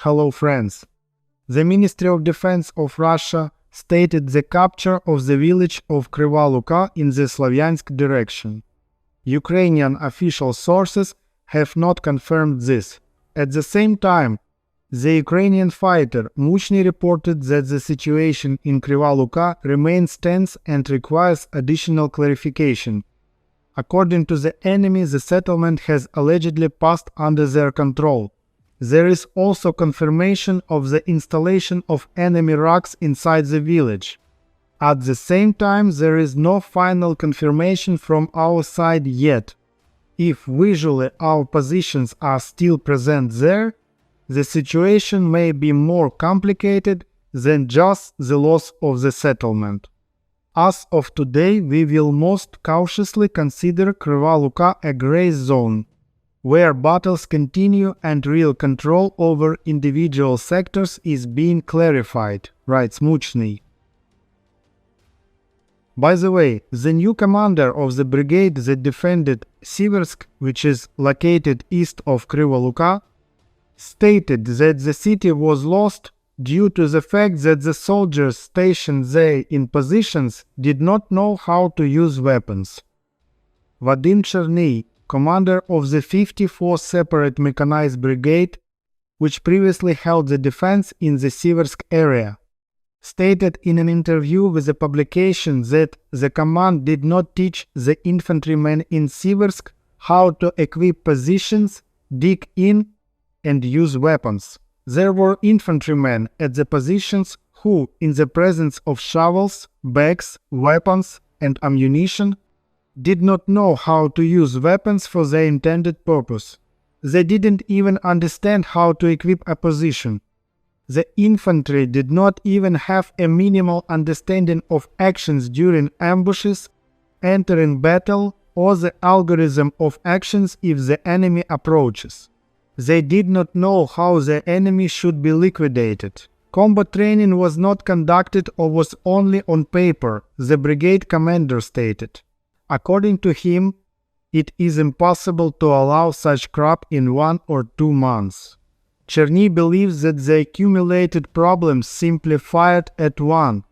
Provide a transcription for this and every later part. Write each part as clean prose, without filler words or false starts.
Hello friends. The Ministry of Defense of Russia stated the capture of the village of Kryva Luka in the Sloviansk direction. Ukrainian official sources have not confirmed this. At the same time, the Ukrainian fighter Muchny reported that the situation in Kryva Luka remains tense and requires additional clarification. According to the enemy, the settlement has allegedly passed under their control. There is also confirmation of the installation of enemy racks inside the village. At the same time, there is no final confirmation from our side yet. If visually our positions are still present there, the situation may be more complicated than just the loss of the settlement. As of today, we will most cautiously consider Kryva Luka a gray zone, where battles continue and real control over individual sectors is being clarified, writes Muchny. By the way, the new commander of the brigade that defended Siversk, which is located east of Kryva Luka, stated that the city was lost due to the fact that the soldiers stationed there in positions did not know how to use weapons. Vadim Cherny, commander of the 54th Separate Mechanized Brigade, which previously held the defense in the Siversk area, stated in an interview with the publication that the command did not teach the infantrymen in Siversk how to equip positions, dig in, and use weapons. There were infantrymen at the positions who, in the presence of shovels, bags, weapons, and ammunition, did not know how to use weapons for their intended purpose. They didn't even understand how to equip a position. The infantry did not even have a minimal understanding of actions during ambushes, entering battle, or the algorithm of actions if the enemy approaches. They did not know how the enemy should be liquidated. Combat training was not conducted or was only on paper, the brigade commander stated. According to him, it is impossible to allow such crap in 1 or 2 months. Cherny believes that the accumulated problems simply fired at one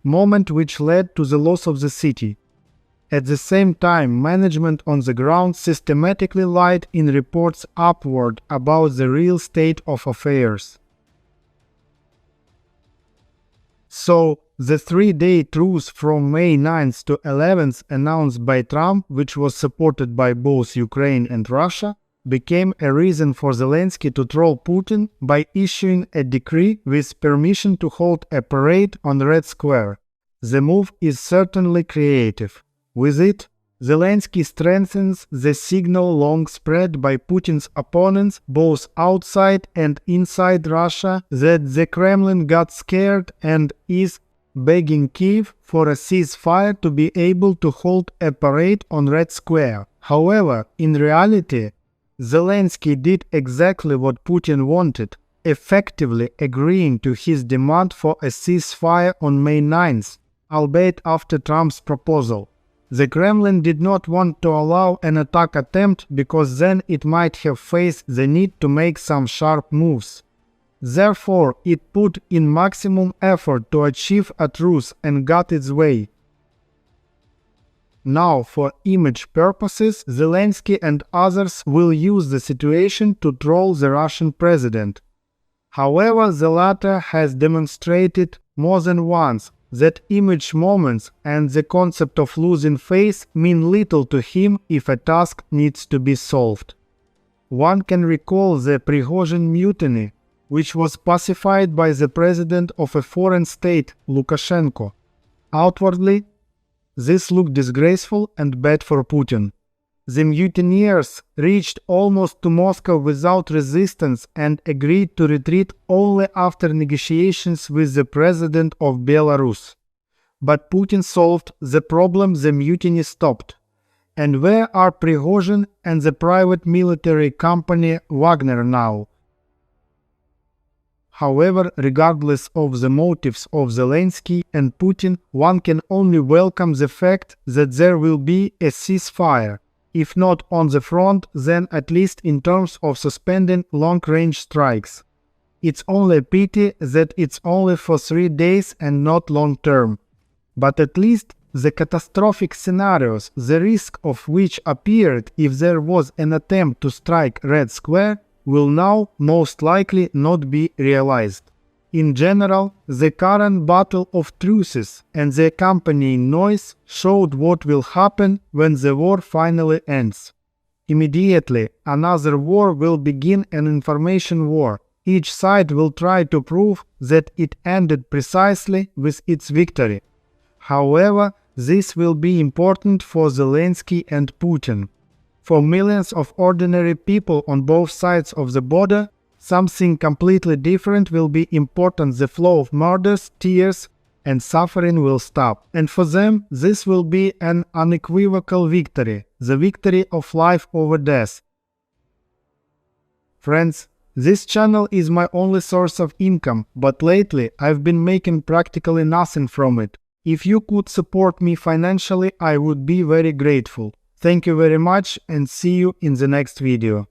moment which led to the loss of the city. At the same time, management on the ground systematically lied in reports upward about the real state of affairs. So, the 3-day truce from May 9th to 11th announced by Trump, which was supported by both Ukraine and Russia, became a reason for Zelensky to troll Putin by issuing a decree with permission to hold a parade on Red Square. The move is certainly creative. With it, Zelensky strengthens the signal long spread by Putin's opponents both outside and inside Russia that the Kremlin got scared and is begging Kiev for a ceasefire to be able to hold a parade on Red Square. However, in reality, Zelensky did exactly what Putin wanted, effectively agreeing to his demand for a ceasefire on May 9th, albeit after Trump's proposal. The Kremlin did not want to allow an attack attempt because then it might have faced the need to make some sharp moves. Therefore, it put in maximum effort to achieve a truce and got its way. Now, for image purposes, Zelensky and others will use the situation to troll the Russian president. However, the latter has demonstrated more than once that image moments and the concept of losing face mean little to him if a task needs to be solved. One can recall the Prigozhin mutiny, which was pacified by the president of a foreign state, Lukashenko. Outwardly, this looked disgraceful and bad for Putin. The mutineers reached almost to Moscow without resistance and agreed to retreat only after negotiations with the president of Belarus. But Putin solved the problem, the mutiny stopped. And where are Prigozhin and the private military company Wagner now? However, regardless of the motives of Zelensky and Putin, one can only welcome the fact that there will be a ceasefire. If not on the front, then at least in terms of suspending long-range strikes. It's only a pity that it's only for 3 days and not long term. But at least the catastrophic scenarios, the risk of which appeared if there was an attempt to strike Red Square, will now most likely not be realized. In general, the current Battle of Truces and the accompanying noise showed what will happen when the war finally ends. Immediately, another war will begin, an information war. Each side will try to prove that it ended precisely with its victory. However, this will be important for Zelensky and Putin. For millions of ordinary people on both sides of the border, something completely different will be important. The flow of murders, tears, and suffering will stop. And for them, this will be an unequivocal victory, the victory of life over death. Friends, this channel is my only source of income, but lately I've been making practically nothing from it. If you could support me financially, I would be very grateful. Thank you very much and see you in the next video.